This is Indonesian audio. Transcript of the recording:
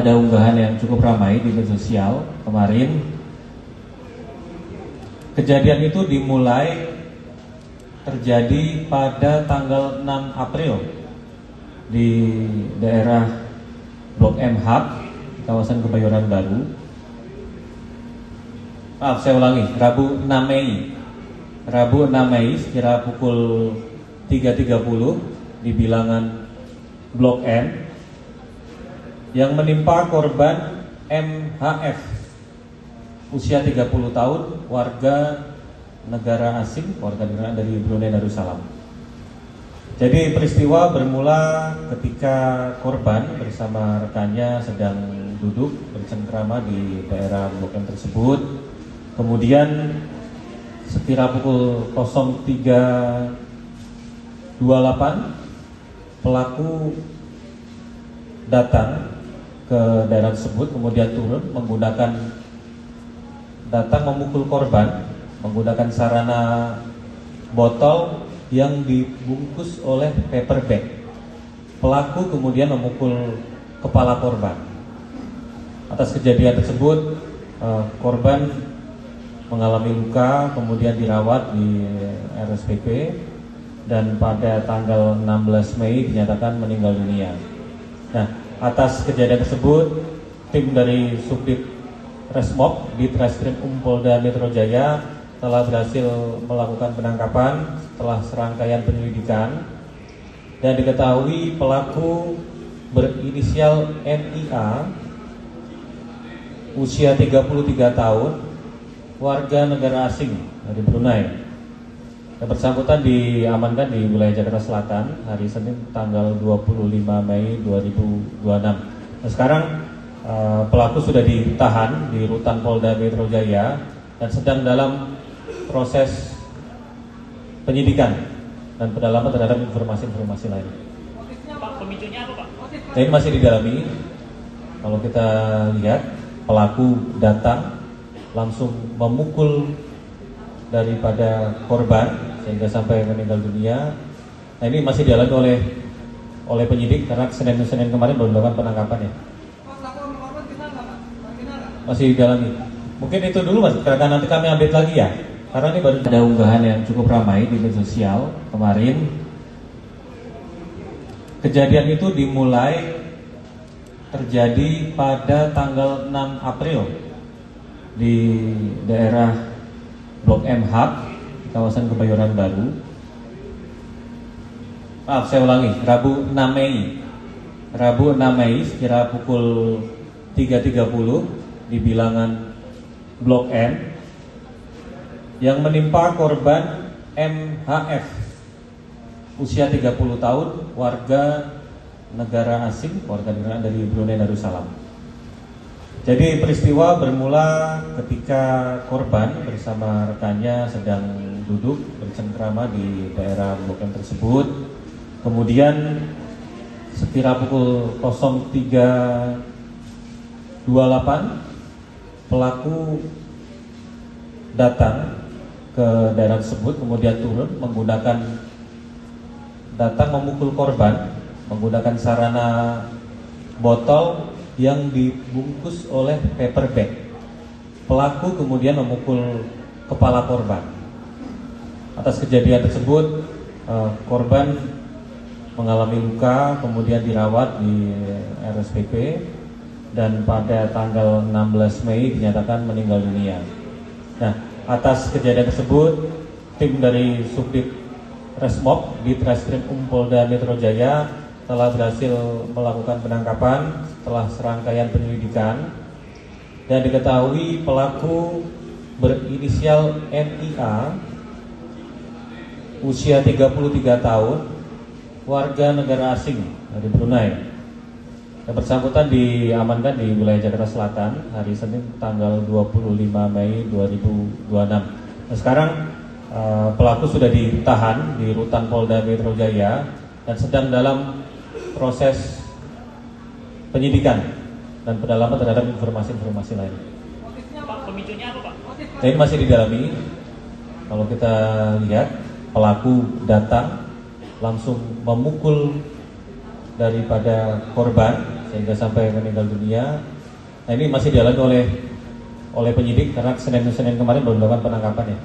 Ada unggahan yang cukup ramai di media sosial kemarin. Kejadian itu dimulai terjadi pada tanggal 6 April di daerah Blok M Hub, kawasan Kebayoran Baru. Saya ulangi, Rabu 6 Mei. Rabu 6 Mei sekira pukul 3.30 di bilangan Blok M yang menimpa korban MHF usia 30 tahun, warga negara asing, warga negara dari Brunei Darussalam. Jadi peristiwa bermula ketika korban bersama rekannya sedang duduk bercengkrama di daerah Blok M tersebut. Kemudian sekira pukul 03.28 pelaku datang ke daerah tersebut, kemudian turun datang memukul korban menggunakan sarana botol yang dibungkus oleh paper bag. Pelaku kemudian memukul kepala korban. Atas kejadian tersebut, korban mengalami luka, kemudian dirawat di RSPP, dan pada tanggal 16 Mei dinyatakan meninggal dunia. Nah, atas kejadian tersebut, tim dari Subdit Resmob di Treskrim Polda Metro Jaya telah berhasil melakukan penangkapan setelah serangkaian penyelidikan, dan diketahui pelaku berinisial NIA, usia 33 tahun, warga negara asing dari Brunei. Yang bersangkutan diamankan di wilayah Jakarta Selatan hari Senin tanggal 25 Mei 2026. Nah, sekarang pelaku sudah ditahan di Rutan Polda Metro Jaya dan sedang dalam proses penyidikan dan pendalaman terhadap informasi-informasi lain. Pak, pemicunya apa, Pak? Nah, ini masih didalami. Kalau kita lihat, pelaku datang langsung memukul daripada korban sehingga sampai meninggal dunia. Nah, ini masih didalami oleh penyidik karena Senin kemarin baru dilakukan penangkapan ya. Masih didalami. Mungkin itu dulu Mas, karena nanti kami update lagi ya. Karena ini baru ada unggahan yang cukup ramai di media sosial kemarin. Kejadian itu dimulai terjadi pada tanggal 6 April di daerah Blok M Hub, kawasan Kebayoran Baru. Saya ulangi, Rabu 6 Mei. Rabu 6 Mei sekira pukul 3.30 di bilangan Blok M yang menimpa korban MHF usia 30 tahun, warga negara asing, warga negara dari Brunei Darussalam. Jadi peristiwa bermula ketika korban bersama rekannya sedang duduk bercengkrama di daerah Blok M tersebut. Kemudian sekira pukul 03.28 pelaku datang ke daerah tersebut, kemudian turun datang memukul korban menggunakan sarana botol yang dibungkus oleh paper bag. Pelaku kemudian memukul kepala korban. Atas kejadian tersebut, korban mengalami luka, kemudian dirawat di RSPP, dan pada tanggal 16 Mei dinyatakan meninggal dunia. Nah, atas kejadian tersebut, tim dari Subdit Resmob di Treskrim Polda Metro Jaya telah berhasil melakukan penangkapan setelah serangkaian penyelidikan, dan diketahui pelaku berinisial NIA, usia 33 tahun, warga negara asing dari Brunei. Yang bersangkutan diamankan di wilayah Jakarta Selatan hari Senin tanggal 25 Mei 2026. Nah, sekarang pelaku sudah ditahan di Rutan Polda Metro Jaya dan sedang dalam proses penyidikan dan pendalaman terhadap informasi-informasi lain. Pak, pemicunya apa, Pak? Nah, ini masih didalami. Kalau kita lihat, pelaku datang langsung memukul daripada korban sehingga sampai meninggal dunia. Nah, ini masih dialami oleh penyidik karena Senin kemarin belum melakukan penangkapan ya.